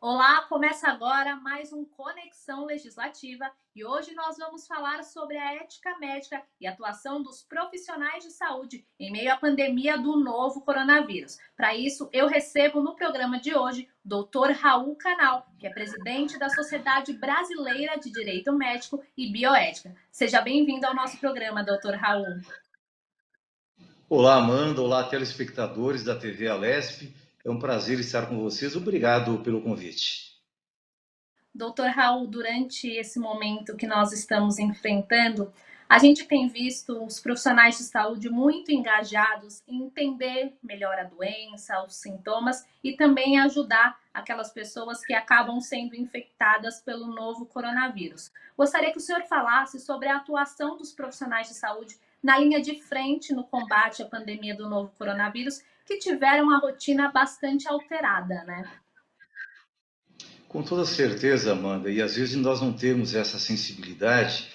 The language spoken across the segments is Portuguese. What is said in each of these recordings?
Olá, começa agora mais um Conexão Legislativa e hoje nós vamos falar sobre a ética médica e atuação dos profissionais de saúde em meio à pandemia do novo coronavírus. Para isso, eu recebo no programa de hoje o Dr. Raul Canal, que é presidente da Sociedade Brasileira de Direito Médico e Bioética. Seja bem-vindo ao nosso programa, Dr. Raul. Olá, Amanda. Olá, telespectadores da TV Alesp. É um prazer estar com vocês. Obrigado pelo convite. Doutor Raul, durante esse momento que nós estamos enfrentando, a gente tem visto os profissionais de saúde muito engajados em entender melhor a doença, os sintomas e também ajudar aquelas pessoas que acabam sendo infectadas pelo novo coronavírus. Gostaria que o senhor falasse sobre a atuação dos profissionais de saúde na linha de frente no combate à pandemia do novo coronavírus, que tiveram a rotina bastante alterada, né? Com toda certeza, Amanda, e às vezes nós não temos essa sensibilidade,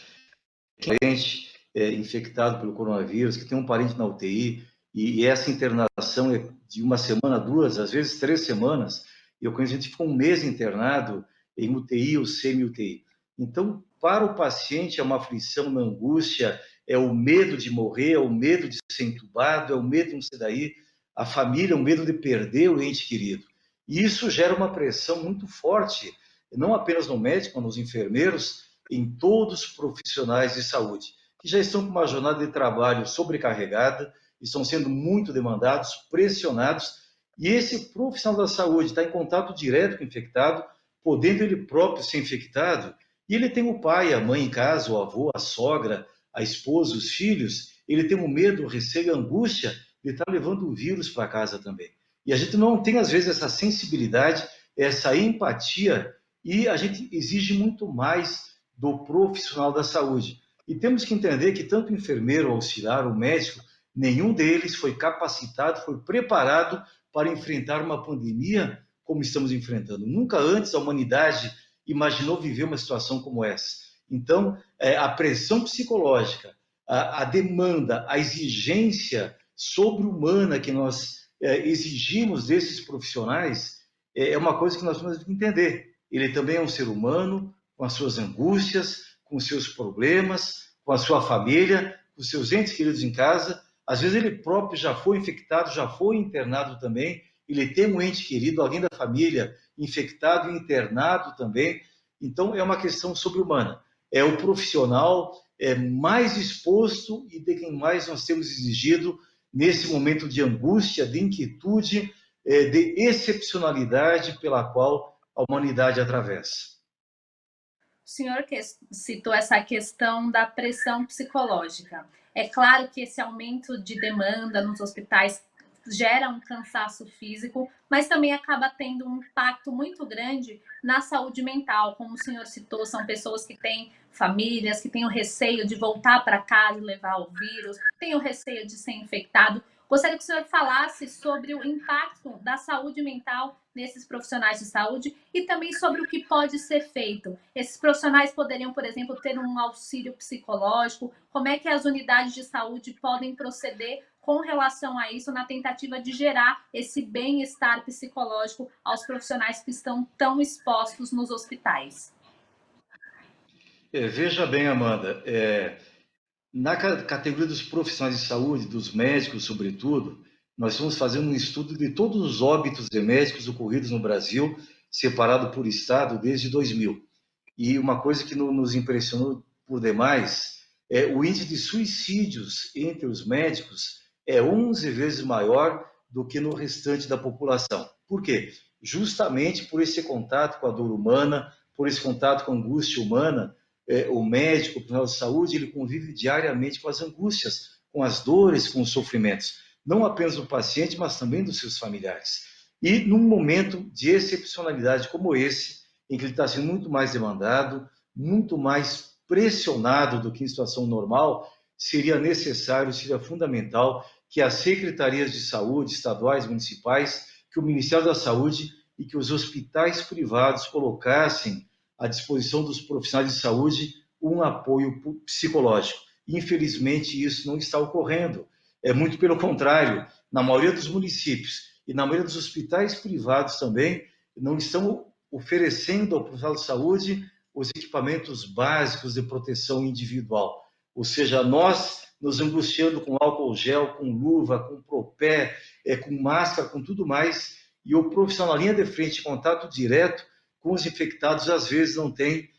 cliente infectado pelo coronavírus, que tem um parente na UTI, e essa internação é de uma semana, duas, às vezes 3 semanas. Eu conheço gente que ficou um mês internado em UTI ou semi-UTI. Então, para o paciente é uma aflição, uma angústia, é o medo de morrer, é o medo de ser entubado, é o medo de não ser daí, a família, o medo de perder o ente querido. E isso gera uma pressão muito forte, não apenas no médico, nos enfermeiros, em todos os profissionais de saúde, que já estão com uma jornada de trabalho sobrecarregada, estão sendo muito demandados, pressionados, e esse profissional da saúde está em contato direto com o infectado, podendo ele próprio ser infectado, e ele tem o pai, a mãe em casa, o avô, a sogra, a esposa, os filhos, ele tem o medo, o receio, a angústia de estar levando o vírus para casa também. E a gente não tem, às vezes, essa sensibilidade, essa empatia, e a gente exige muito mais do profissional da saúde. E temos que entender que tanto o enfermeiro, o auxiliar, o médico, nenhum deles foi capacitado, foi preparado para enfrentar uma pandemia como estamos enfrentando. Nunca antes a humanidade imaginou viver uma situação como essa. Então, a pressão psicológica, a demanda, a exigência sobre-humana que nós exigimos desses profissionais é uma coisa que nós temos que entender. Ele também é um ser humano, com as suas angústias, com os seus problemas, com a sua família, com os seus entes queridos em casa. Às vezes ele próprio já foi infectado, já foi internado também, ele tem um ente querido, alguém da família infectado e internado também. Então é uma questão sobre-humana. É o profissional mais exposto e de quem mais nós temos exigido nesse momento de angústia, de inquietude, de excepcionalidade pela qual a humanidade atravessa. O senhor citou essa questão da pressão psicológica. É claro que esse aumento de demanda nos hospitais gera um cansaço físico, mas também acaba tendo um impacto muito grande na saúde mental. Como o senhor citou, são pessoas que têm famílias, que têm o receio de voltar para casa e levar o vírus, têm o receio de ser infectado. Gostaria que o senhor falasse sobre o impacto da saúde mental nesses profissionais de saúde e também sobre o que pode ser feito. Esses profissionais poderiam, por exemplo, ter um auxílio psicológico? Como é que as unidades de saúde podem proceder com relação a isso na tentativa de gerar esse bem-estar psicológico aos profissionais que estão tão expostos nos hospitais? Veja bem, Amanda, na categoria dos profissionais de saúde, dos médicos, sobretudo, nós estamos fazendo um estudo de todos os óbitos de médicos ocorridos no Brasil, separado por estado, desde 2000. E uma coisa que nos impressionou por demais é o índice de suicídios entre os médicos é 11 vezes maior do que no restante da população. Por quê? Justamente por esse contato com a dor humana, por esse contato com a angústia humana, o médico, o profissional de saúde, ele convive diariamente com as angústias, com as dores, com os sofrimentos, não apenas do paciente, mas também dos seus familiares. E num momento de excepcionalidade como esse, em que ele está sendo muito mais demandado, muito mais pressionado do que em situação normal, seria necessário, seria fundamental que as secretarias de saúde, estaduais, municipais, que o Ministério da Saúde e que os hospitais privados colocassem à disposição dos profissionais de saúde um apoio psicológico. Infelizmente, isso não está ocorrendo. É muito pelo contrário. Na maioria dos municípios e na maioria dos hospitais privados também, não estão oferecendo ao profissional de saúde os equipamentos básicos de proteção individual. Ou seja, nós nos angustiando com álcool gel, com luva, com propé, com máscara, com tudo mais, e o profissional na linha de frente, em contato direto com os infectados, às vezes não tem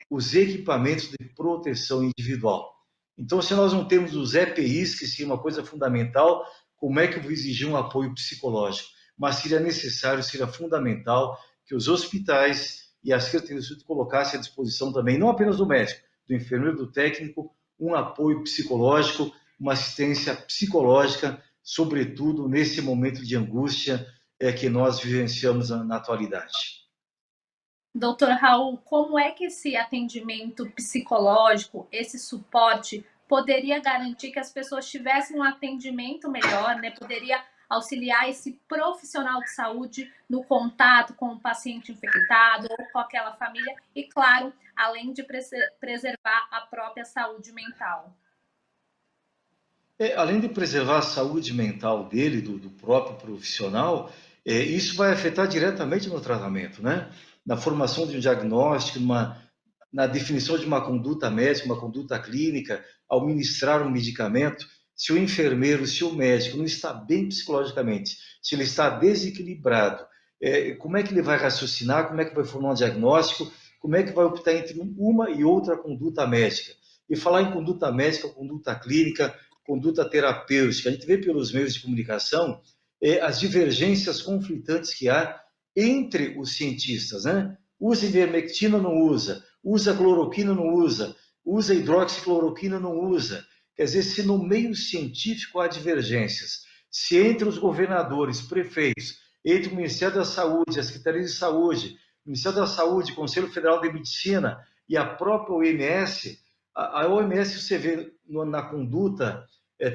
os equipamentos de proteção individual. Então, se nós não temos os EPIs, que seria uma coisa fundamental, como é que eu vou exigir um apoio psicológico? Mas seria necessário, seria fundamental que os hospitais e as secretarias de saúde colocassem à disposição também, não apenas do médico, do enfermeiro, do técnico, um apoio psicológico, uma assistência psicológica, sobretudo nesse momento de angústia que nós vivenciamos na atualidade. Doutor Raul, como é que esse atendimento psicológico, esse suporte, poderia garantir que as pessoas tivessem um atendimento melhor, né? Poderia auxiliar esse profissional de saúde no contato com o paciente infectado ou com aquela família e, claro, além de preservar a própria saúde mental. Além de preservar a saúde mental dele, do próprio profissional, isso vai afetar diretamente no tratamento, né? Na formação de um diagnóstico, na definição de uma conduta médica, uma conduta clínica, ao ministrar um medicamento. Se o enfermeiro, se o médico não está bem psicologicamente, se ele está desequilibrado, como é que ele vai raciocinar, como é que vai formar um diagnóstico, como é que vai optar entre uma e outra conduta médica. E falar em conduta médica, conduta clínica, conduta terapêutica, a gente vê pelos meios de comunicação as divergências conflitantes que há entre os cientistas, né? Usa ivermectina, não usa. Usa cloroquina, não usa. Usa hidroxicloroquina, não usa. Quer dizer, se no meio científico há divergências, se entre os governadores, prefeitos, entre o Ministério da Saúde, a Secretaria de Saúde, o Ministério da Saúde, o Conselho Federal de Medicina e a própria OMS, a OMS, você vê na conduta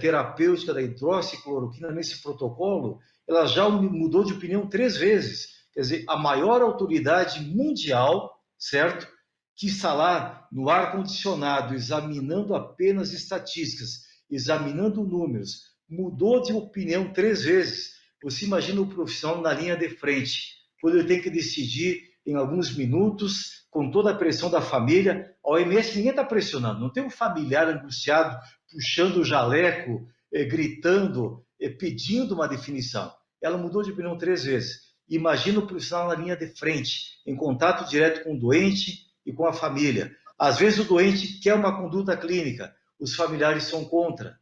terapêutica da hidroxicloroquina, nesse protocolo, ela já mudou de opinião 3 vezes. Quer dizer, a maior autoridade mundial, certo? Que está lá no ar-condicionado, examinando apenas estatísticas, examinando números, mudou de opinião 3 vezes. Você imagina o profissional na linha de frente, quando ele tem que decidir em alguns minutos, com toda a pressão da família. A OMS ninguém está pressionando, não tem um familiar angustiado, puxando o jaleco, gritando, pedindo uma definição. Ela mudou de opinião 3 vezes. Imagina o profissional na linha de frente, em contato direto com o doente e com a família. Às vezes o doente quer uma conduta clínica, os familiares são contra.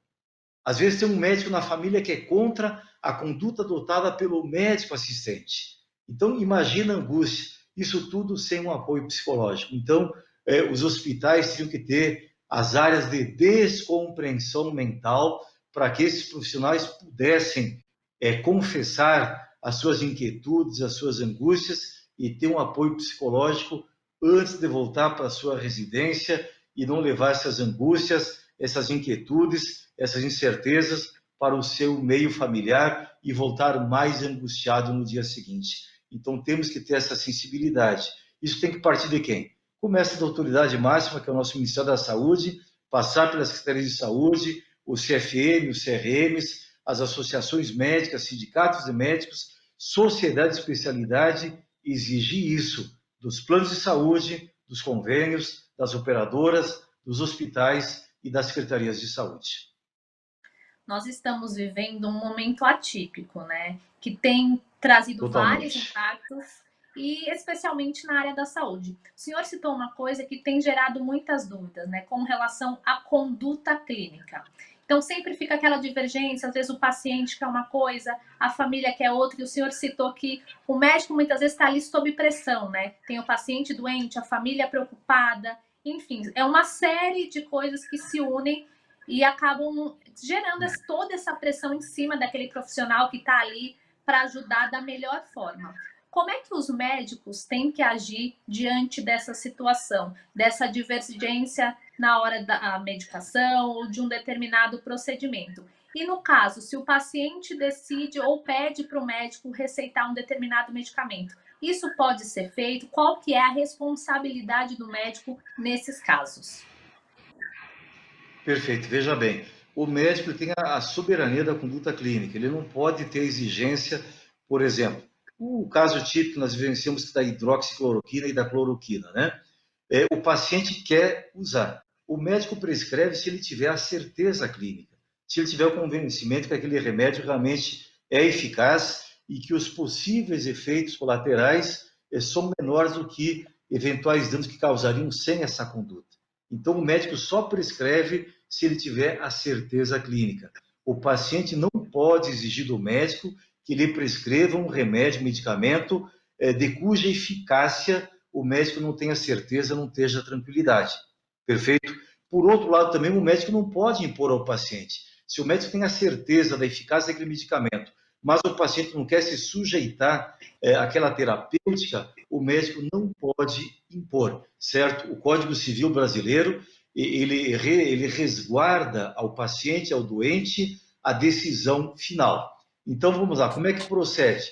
Às vezes tem um médico na família que é contra a conduta adotada pelo médico assistente. Então, imagina a angústia, isso tudo sem um apoio psicológico. Então, os hospitais teriam que ter as áreas de descompreensão mental para que esses profissionais pudessem confessar as suas inquietudes, as suas angústias e ter um apoio psicológico antes de voltar para a sua residência e não levar essas angústias, essas inquietudes, essas incertezas para o seu meio familiar e voltar mais angustiado no dia seguinte. Então, temos que ter essa sensibilidade. Isso tem que partir de quem? Começa da autoridade máxima, que é o nosso Ministério da Saúde, passar pelas Secretarias de Saúde, o CFM, os CRMs, as associações médicas, sindicatos de médicos, sociedade de especialidade, exigir isso dos planos de saúde, dos convênios, das operadoras, dos hospitais e das secretarias de saúde. Nós estamos vivendo um momento atípico, né? Que tem trazido vários impactos e especialmente na área da saúde. O senhor citou uma coisa que tem gerado muitas dúvidas, né? Com relação à conduta clínica. Então sempre fica aquela divergência, às vezes o paciente quer uma coisa, a família quer outra, e o senhor citou que o médico muitas vezes está ali sob pressão, né? Tem o paciente doente, a família preocupada, enfim, é uma série de coisas que se unem e acabam gerando toda essa pressão em cima daquele profissional que está ali para ajudar da melhor forma. Como é que os médicos têm que agir diante dessa situação, dessa divergência na hora da medicação ou de um determinado procedimento? E no caso, se o paciente decide ou pede para o médico receitar um determinado medicamento, isso pode ser feito? Qual que é a responsabilidade do médico nesses casos? Perfeito, veja bem, o médico tem a soberania da conduta clínica, ele não pode ter exigência, por exemplo, O caso típico nós vivenciamos da hidroxicloroquina e da cloroquina, né? O paciente quer usar. O médico prescreve se ele tiver a certeza clínica, se ele tiver o convencimento que aquele remédio realmente é eficaz e que os possíveis efeitos colaterais são menores do que eventuais danos que causariam sem essa conduta. Então, o médico só prescreve se ele tiver a certeza clínica. O paciente não pode exigir do médico que ele prescreva um remédio, um medicamento, de cuja eficácia o médico não tenha certeza, não tenha tranquilidade. Perfeito? Por outro lado, também o médico não pode impor ao paciente. Se o médico tem a certeza da eficácia daquele medicamento, mas o paciente não quer se sujeitar àquela terapêutica, o médico não pode impor, certo? O Código Civil brasileiro, ele resguarda ao paciente, ao doente, a decisão final. Então, vamos lá, como é que procede?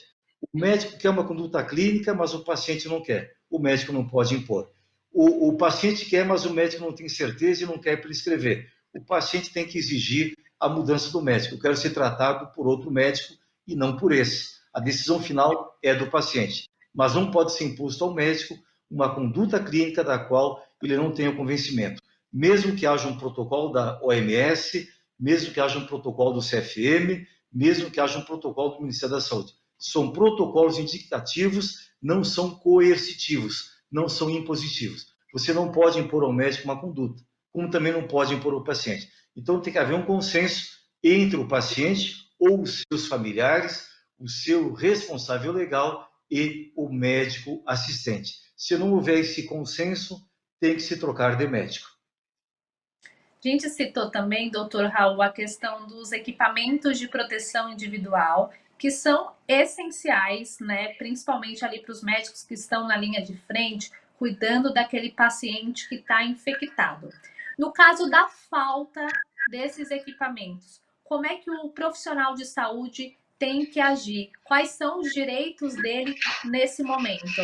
O médico quer uma conduta clínica, mas o paciente não quer. O médico não pode impor. O paciente quer, mas o médico não tem certeza e não quer prescrever. O paciente tem que exigir a mudança do médico. Eu quero ser tratado por outro médico e não por esse. A decisão final é do paciente, mas não pode ser imposto ao médico uma conduta clínica da qual ele não tenha convencimento. Mesmo que haja um protocolo da OMS, mesmo que haja um protocolo do CFM, mesmo que haja um protocolo do Ministério da Saúde. São protocolos indicativos, não são coercitivos, não são impositivos. Você não pode impor ao médico uma conduta, como também não pode impor ao paciente. Então, tem que haver um consenso entre o paciente ou os seus familiares, o seu responsável legal e o médico assistente. Se não houver esse consenso, tem que se trocar de médico. A gente citou também, doutor Raul, a questão dos equipamentos de proteção individual, que são essenciais, né, principalmente ali para os médicos que estão na linha de frente, cuidando daquele paciente que está infectado. No caso da falta desses equipamentos, como é que o profissional de saúde tem que agir? Quais são os direitos dele nesse momento?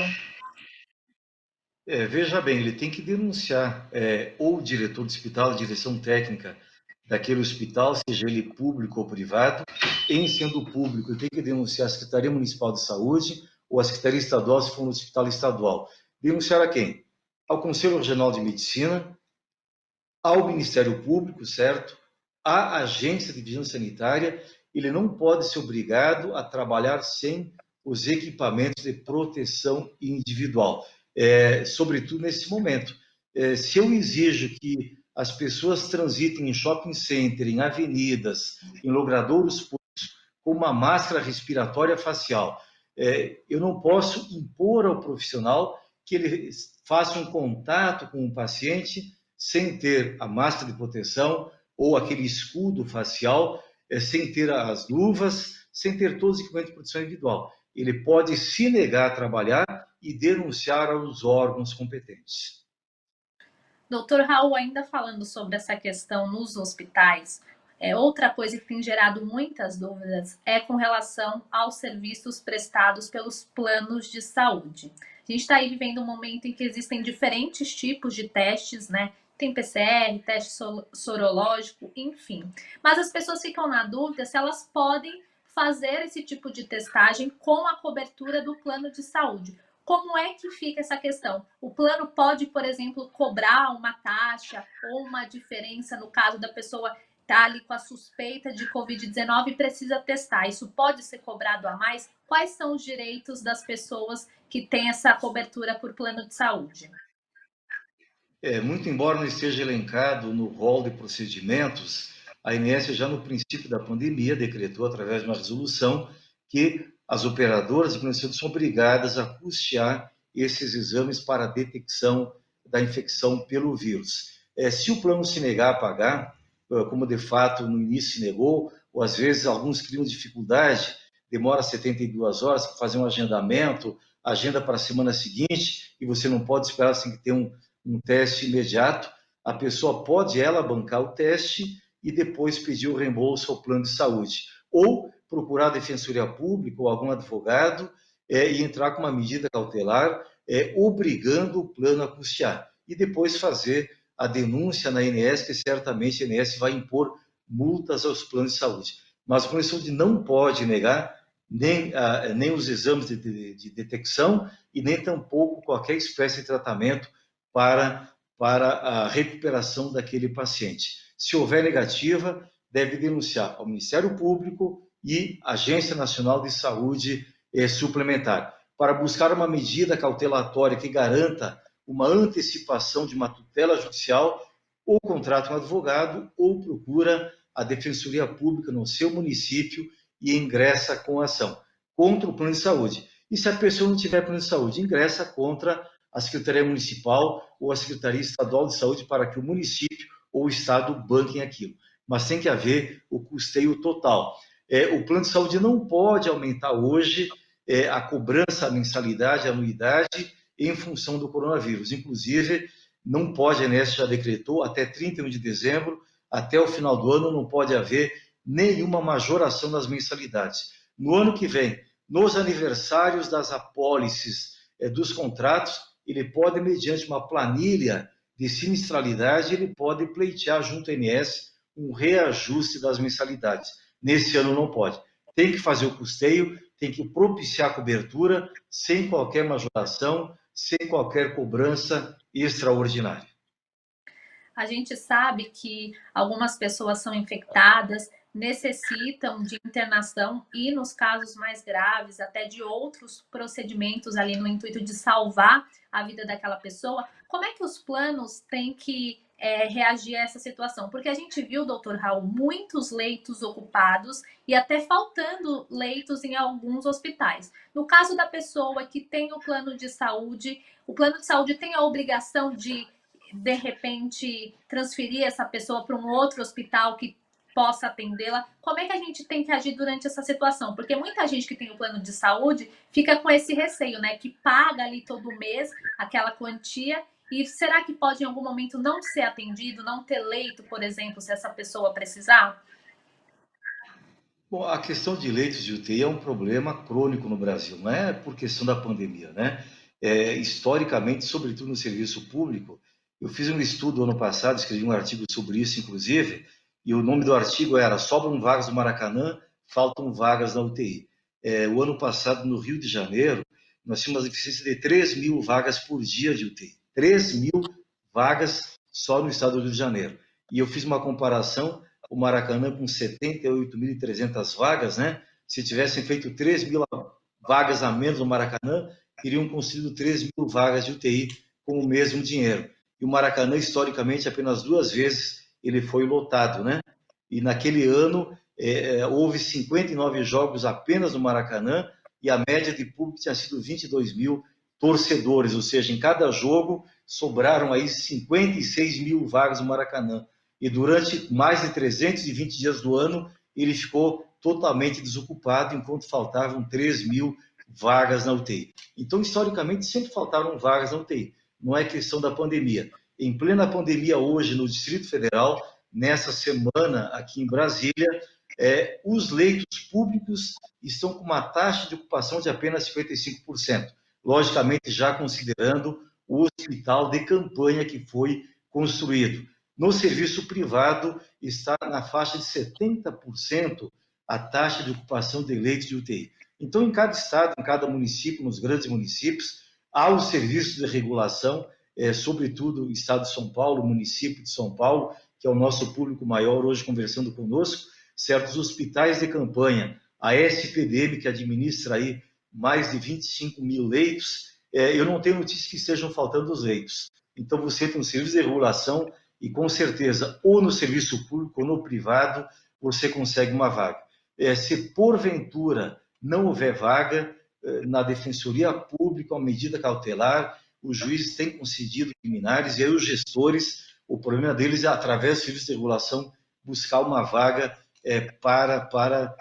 Veja bem, ele tem que denunciar ou o diretor do hospital, a direção técnica daquele hospital, seja ele público ou privado. Em sendo público, ele tem que denunciar a Secretaria Municipal de Saúde ou a Secretaria Estadual, se for no hospital estadual. Denunciar a quem? Ao Conselho Regional de Medicina, ao Ministério Público, certo? À Agência de Vigilância Sanitária. Ele não pode ser obrigado a trabalhar sem os equipamentos de proteção individual, sobretudo nesse momento. Se eu exijo que as pessoas transitem em shopping center, em avenidas, em logradouros públicos, com uma máscara respiratória facial, eu não posso impor ao profissional que ele faça um contato com o paciente sem ter a máscara de proteção ou aquele escudo facial, sem ter as luvas, sem ter todos os equipamentos de proteção individual. Ele pode se negar a trabalhar e denunciar aos órgãos competentes. Doutor Raul, ainda falando sobre essa questão nos hospitais, outra coisa que tem gerado muitas dúvidas é com relação aos serviços prestados pelos planos de saúde. A gente está aí vivendo um momento em que existem diferentes tipos de testes, né? Tem PCR, teste sorológico, enfim. Mas as pessoas ficam na dúvida se elas podem fazer esse tipo de testagem com a cobertura do plano de saúde. Como é que fica essa questão? O plano pode, por exemplo, cobrar uma taxa ou uma diferença no caso da pessoa estar ali com a suspeita de Covid-19 e precisa testar. Isso pode ser cobrado a mais? Quais são os direitos das pessoas que têm essa cobertura por plano de saúde? Muito embora não esteja elencado no rol de procedimentos, a ANS já no princípio da pandemia decretou, através de uma resolução, que as operadoras de plano de saúde são obrigadas a custear esses exames para a detecção da infecção pelo vírus. Se o plano se negar a pagar, como de fato no início se negou, ou às vezes alguns criam dificuldade, demora 72 horas para fazer um agendamento, agenda para a semana seguinte, e você não pode esperar, você tem que ter um teste imediato, a pessoa pode ela bancar o teste e depois pedir o reembolso ao plano de saúde. Ou procurar a Defensoria Pública ou algum advogado e entrar com uma medida cautelar obrigando o plano a custear. E depois fazer a denúncia na ANS, que certamente a ANS vai impor multas aos planos de saúde. Mas o plano de saúde não pode negar nem os exames de detecção e nem tampouco qualquer espécie de tratamento para a recuperação daquele paciente. Se houver negativa, deve denunciar ao Ministério Público e Agência Nacional de Saúde suplementar, para buscar uma medida cautelatória que garanta uma antecipação de uma tutela judicial, ou contrata um advogado, ou procura a Defensoria Pública no seu município e ingressa com ação contra o plano de saúde. E se a pessoa não tiver plano de saúde, ingressa contra a Secretaria Municipal ou a Secretaria Estadual de Saúde para que o município ou o Estado banquem aquilo. Mas tem que haver o custeio total. O plano de saúde não pode aumentar hoje a cobrança, a mensalidade, a anuidade, em função do coronavírus. Inclusive, não pode, a ANS já decretou, até 31 de dezembro, até o final do ano, não pode haver nenhuma majoração das mensalidades. No ano que vem, nos aniversários das apólices dos contratos, ele pode, mediante uma planilha de sinistralidade, ele pode pleitear junto à ANS um reajuste das mensalidades. Nesse ano não pode. Tem que fazer o custeio, tem que propiciar a cobertura, sem qualquer majoração, sem qualquer cobrança extraordinária. A gente sabe que algumas pessoas são infectadas, necessitam de internação e, nos casos mais graves, até de outros procedimentos ali no intuito de salvar a vida daquela pessoa. Como é que os planos têm que reagir a essa situação? Porque a gente viu, doutor Raul, muitos leitos ocupados e até faltando leitos em alguns hospitais. No caso da pessoa que tem o plano de saúde tem a obrigação de repente, transferir essa pessoa para um outro hospital que possa atendê-la? Como é que a gente tem que agir durante essa situação? Porque muita gente que tem o plano de saúde fica com esse receio, né? Que paga ali todo mês aquela quantia e será que pode em algum momento não ser atendido, não ter leito, por exemplo, se essa pessoa precisar? Bom, a questão de leitos de UTI é um problema crônico no Brasil, não é por questão da pandemia, né? Historicamente, sobretudo no serviço público, eu fiz um estudo ano passado, escrevi um artigo sobre isso, inclusive, e o nome do artigo era Sobram vagas no Maracanã, faltam vagas na UTI. O ano passado, no Rio de Janeiro, nós tínhamos uma deficiência de 3 mil vagas por dia de UTI. 3 mil vagas só no estado do Rio de Janeiro. E eu fiz uma comparação, o Maracanã com 78.300 vagas, né? Se tivessem feito 3 mil vagas a menos no Maracanã, teriam conseguido 3 mil vagas de UTI com o mesmo dinheiro. E o Maracanã, historicamente, apenas 2 vezes ele foi lotado, né? E naquele ano houve 59 jogos apenas no Maracanã e a média de público tinha sido 22 mil torcedores, ou seja, em cada jogo sobraram aí 56 mil vagas no Maracanã. E durante mais de 320 dias do ano, ele ficou totalmente desocupado, enquanto faltavam 3 mil vagas na UTI. Então, historicamente, sempre faltaram vagas na UTI. Não é questão da pandemia. Em plena pandemia, hoje, no Distrito Federal, nessa semana, aqui em Brasília, os leitos públicos estão com uma taxa de ocupação de apenas 55%. Logicamente, já considerando o hospital de campanha que foi construído. No serviço privado, está na faixa de 70% a taxa de ocupação de leitos de UTI. Então, em cada estado, em cada município, nos grandes municípios, há os serviços de regulação, sobretudo o estado de São Paulo, o município de São Paulo, que é o nosso público maior hoje conversando conosco, certos hospitais de campanha, a SPDM, que administra aí mais de 25 mil leitos, eu não tenho notícia que estejam faltando os leitos. Então, você tem um serviço de regulação e, com certeza, ou no serviço público ou no privado, você consegue uma vaga. Se, porventura, não houver vaga, na Defensoria Pública, uma medida cautelar, os juízes têm concedido liminares e aí os gestores, o problema deles é, através do serviço de regulação, buscar uma vaga para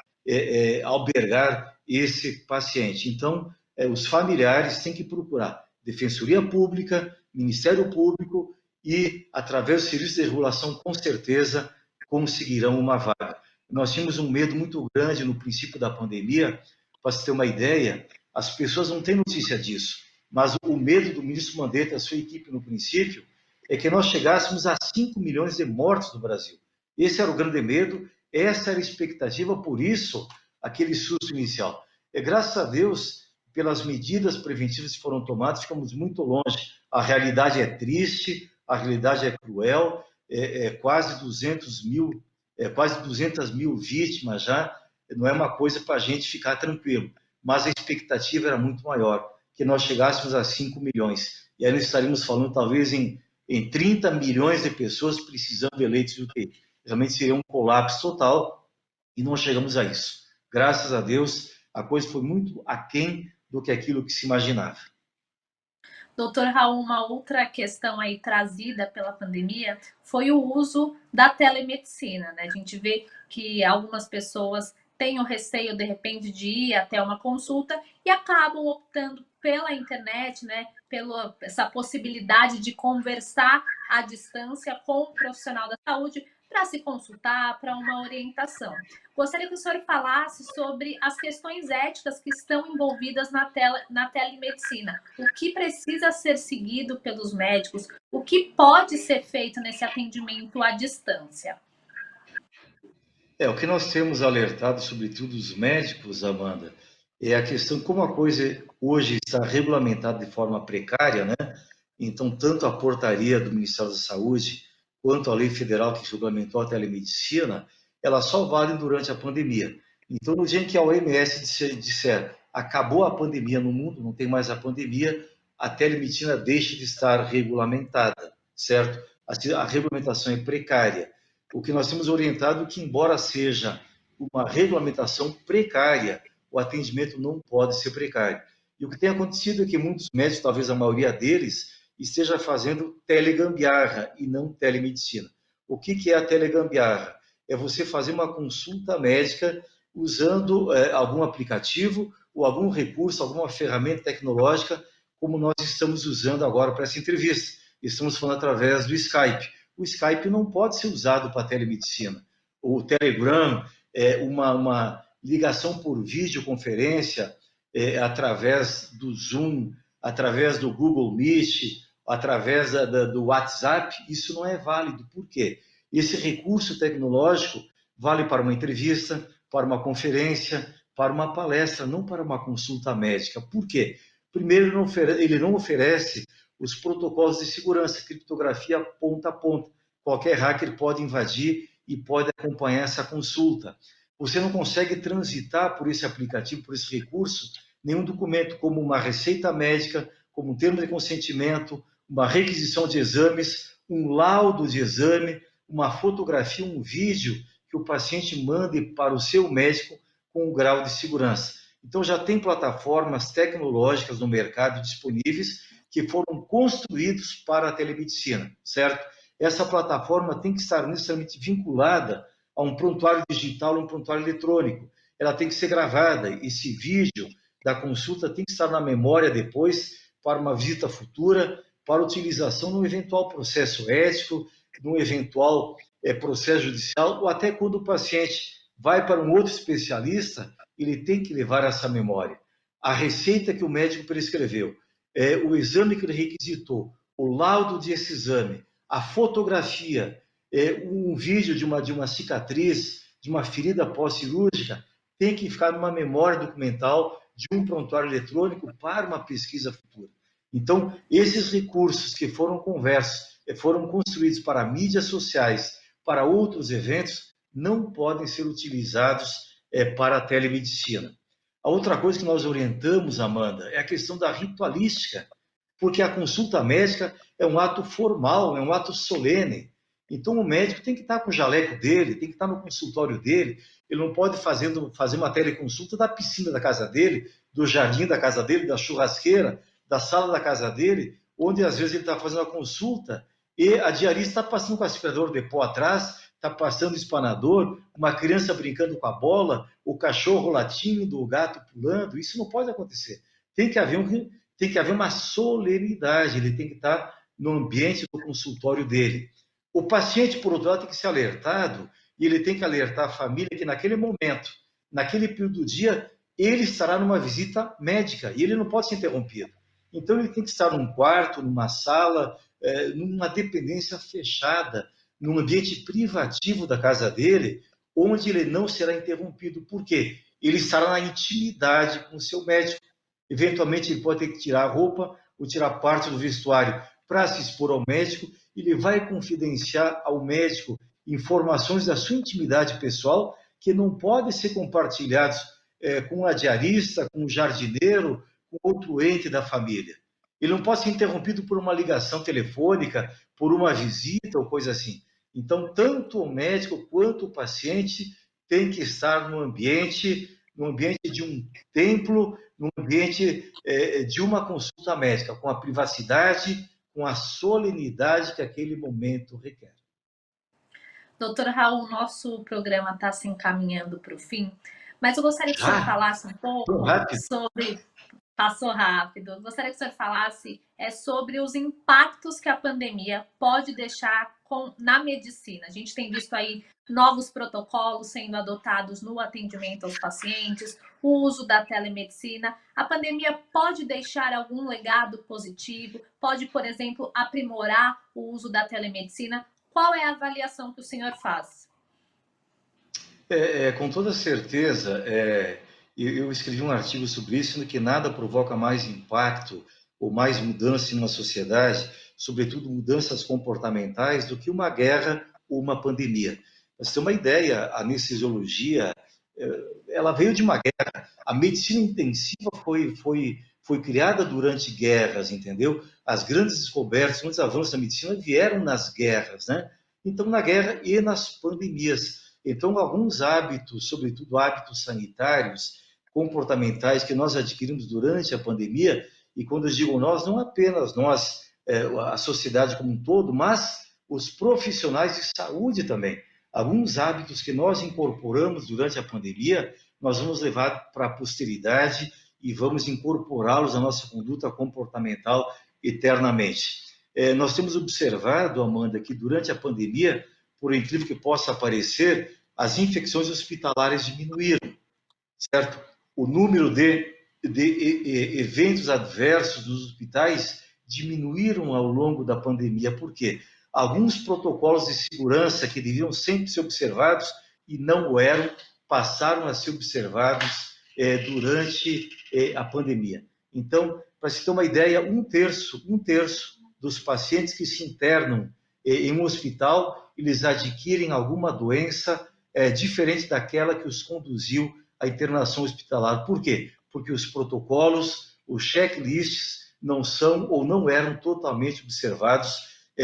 albergar esse paciente. Então, os familiares têm que procurar Defensoria Pública, Ministério Público e, através do serviço de regulação, com certeza, conseguirão uma vaga. Nós tínhamos um medo muito grande no princípio da pandemia. Para você ter uma ideia, as pessoas não têm notícia disso, mas o medo do ministro Mandetta e a sua equipe no princípio é que nós chegássemos a 5 milhões de mortos no Brasil. Esse era o grande medo, essa era a expectativa, por isso, aquele susto inicial. Graças a Deus, pelas medidas preventivas que foram tomadas, ficamos muito longe. A realidade é triste, a realidade é cruel, quase 200 mil, quase 200 mil vítimas já, não é uma coisa para a gente ficar tranquilo, mas a expectativa era muito maior, que nós chegássemos a 5 milhões, e aí nós estaríamos falando talvez em 30 milhões de pessoas precisando de leitos de UTI. Realmente seria um colapso total, e não chegamos a isso. Graças a Deus, a coisa foi muito aquém do que aquilo que se imaginava. Doutor Raul, uma outra questão aí trazida pela pandemia foi o uso da telemedicina, né? A gente vê que algumas pessoas têm o receio, de repente, de ir até uma consulta e acabam optando pela internet, né? Pela essa possibilidade de conversar à distância com o profissional da saúde para se consultar, para uma orientação. Gostaria que o senhor falasse sobre as questões éticas que estão envolvidas na telemedicina. O que precisa ser seguido pelos médicos? O que pode ser feito nesse atendimento à distância? O que nós temos alertado, sobretudo os médicos, Amanda, é a questão como a coisa hoje está regulamentada de forma precária, né? Então, tanto a portaria do Ministério da Saúde quanto a lei federal que regulamentou a telemedicina, ela só vale durante a pandemia. Então, no dia em que a OMS disser acabou a pandemia no mundo, não tem mais a pandemia, a telemedicina deixa de estar regulamentada, certo? A regulamentação é precária. O que nós temos orientado é que, embora seja uma regulamentação precária, o atendimento não pode ser precário. E o que tem acontecido é que muitos médicos, talvez a maioria deles, esteja fazendo telegambiarra e não telemedicina. O que é a telegambiarra? É você fazer uma consulta médica usando algum aplicativo ou algum recurso, alguma ferramenta tecnológica, como nós estamos usando agora para essa entrevista. Estamos falando através do Skype. O Skype não pode ser usado para telemedicina. O Telegram é uma ligação por videoconferência através do Zoom, através do Google Meet, através do WhatsApp, isso não é válido. Por quê? Esse recurso tecnológico vale para uma entrevista, para uma conferência, para uma palestra, não para uma consulta médica. Por quê? Primeiro, ele não oferece os protocolos de segurança, criptografia ponta a ponta. Qualquer hacker pode invadir e pode acompanhar essa consulta. Você não consegue transitar por esse aplicativo, por esse recurso, nenhum documento como uma receita médica, como um termo de consentimento, uma requisição de exames, um laudo de exame, uma fotografia, um vídeo que o paciente mande para o seu médico com um grau de segurança. Então, já tem plataformas tecnológicas no mercado disponíveis que foram construídos para a telemedicina, certo? Essa plataforma tem que estar necessariamente vinculada a um prontuário digital, um prontuário eletrônico. Ela tem que ser gravada. Esse vídeo da consulta tem que estar na memória depois para uma visita futura, para utilização num eventual processo ético, num eventual processo judicial, ou até quando o paciente vai para um outro especialista, ele tem que levar essa memória. A receita que o médico prescreveu, o exame que ele requisitou, o laudo desse exame, a fotografia, um vídeo de uma cicatriz, de uma ferida pós-cirúrgica, tem que ficar numa memória documental de um prontuário eletrônico para uma pesquisa futura. Então, esses recursos que foram foram construídos para mídias sociais, para outros eventos, não podem ser utilizados para a telemedicina. A outra coisa que nós orientamos, Amanda, é a questão da ritualística, porque a consulta médica é um ato formal, é um ato solene. Então, o médico tem que estar com o jaleco dele, tem que estar no consultório dele, ele não pode fazer uma teleconsulta da piscina da casa dele, do jardim da casa dele, da churrasqueira, da sala da casa dele, onde às vezes ele está fazendo a consulta e a diarista está passando com o aspirador de pó atrás, está passando o espanador, uma criança brincando com a bola, o cachorro latindo, o gato pulando. Isso não pode acontecer. Tem que haver uma solenidade, ele tem que estar no ambiente do consultório dele. O paciente, por outro lado, tem que ser alertado e ele tem que alertar a família que naquele momento, naquele período do dia, ele estará numa visita médica e ele não pode ser interrompido. Então, ele tem que estar num quarto, numa sala, numa dependência fechada, num ambiente privativo da casa dele, onde ele não será interrompido. Por quê? ele estará na intimidade com o seu médico. Eventualmente, ele pode ter que tirar a roupa ou tirar parte do vestuário para se expor ao médico. Ele vai confidenciar ao médico informações da sua intimidade pessoal que não podem ser compartilhados com a diarista, com o jardineiro, com outro ente da família. Ele não pode ser interrompido por uma ligação telefônica, por uma visita ou coisa assim. Então, tanto o médico quanto o paciente tem que estar no ambiente de um templo, no ambiente de uma consulta médica, com a privacidade, com a solenidade que aquele momento requer. Doutor Raul, nosso programa está se encaminhando para o fim, mas eu gostaria que o senhor falasse um pouco sobre... Passou rápido. Eu gostaria que o senhor falasse sobre os impactos que a pandemia pode deixar na medicina. A gente tem visto aí novos protocolos sendo adotados no atendimento aos pacientes, o uso da telemedicina. A pandemia pode deixar algum legado positivo? Pode, por exemplo, aprimorar o uso da telemedicina? Qual é a avaliação que o senhor faz? Com toda certeza, eu escrevi um artigo sobre isso, que nada provoca mais impacto ou mais mudança em uma sociedade, sobretudo mudanças comportamentais, do que uma guerra ou uma pandemia. Para você ter uma ideia, a anestesiologia, ela veio de uma guerra. A medicina intensiva foi criada durante guerras, entendeu? As grandes descobertas, muitos avanços da medicina vieram nas guerras, né? Então, na guerra e nas pandemias. Então, alguns hábitos, sobretudo hábitos sanitários, comportamentais, que nós adquirimos durante a pandemia, e quando eu digo nós, não apenas nós, a sociedade como um todo, mas os profissionais de saúde também. Alguns hábitos que nós incorporamos durante a pandemia, nós vamos levar para a posteridade e vamos incorporá-los à nossa conduta comportamental eternamente. Nós temos observado, Amanda, que durante a pandemia, por incrível que possa parecer, as infecções hospitalares diminuíram, certo? O número de eventos adversos nos hospitais diminuíram ao longo da pandemia. Por quê? Alguns protocolos de segurança que deviam sempre ser observados e não o eram, passaram a ser observados durante a pandemia. Então, para se ter uma ideia, um terço dos pacientes que se internam em um hospital, eles adquirem alguma doença diferente daquela que os conduziu à internação hospitalar. Por quê? Porque os protocolos, os checklists não são ou não eram totalmente observados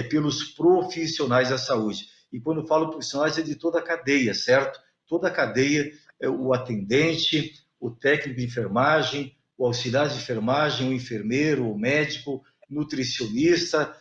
pelos profissionais da saúde. E quando falo profissionais, é de toda a cadeia, certo? Toda a cadeia, o atendente, o técnico de enfermagem, o auxiliar de enfermagem, o enfermeiro, o médico, nutricionista,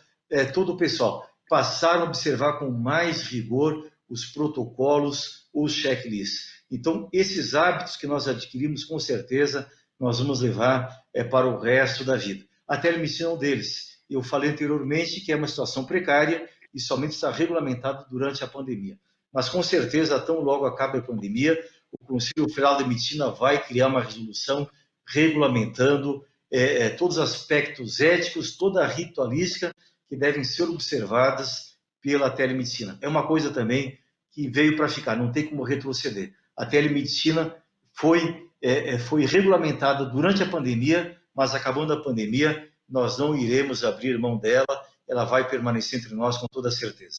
todo o pessoal passaram a observar com mais rigor os protocolos, os checklists. Então, esses hábitos que nós adquirimos, com certeza, nós vamos levar para o resto da vida. A telemedicina é um deles. Eu falei anteriormente que é uma situação precária e somente está regulamentado durante a pandemia. Mas, com certeza, tão logo acabe a pandemia, o Conselho Federal de Medicina vai criar uma resolução regulamentando todos os aspectos éticos, toda a ritualística que devem ser observadas pela telemedicina. É uma coisa também que veio para ficar, não tem como retroceder. A telemedicina foi regulamentada durante a pandemia, mas acabando a pandemia, nós não iremos abrir mão dela, ela vai permanecer entre nós com toda certeza.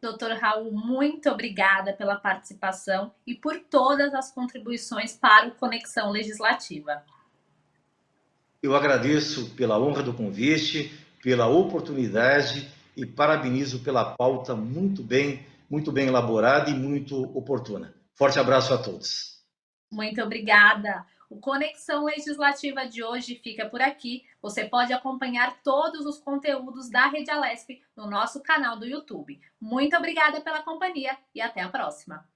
Doutor Raul, muito obrigada pela participação e por todas as contribuições para o Conexão Legislativa. Eu agradeço pela honra do convite, pela oportunidade e parabenizo pela pauta muito bem elaborada e muito oportuna. Forte abraço a todos. Muito obrigada. O Conexão Legislativa de hoje fica por aqui. Você pode acompanhar todos os conteúdos da Rede Alesp no nosso canal do YouTube. Muito obrigada pela companhia e até a próxima.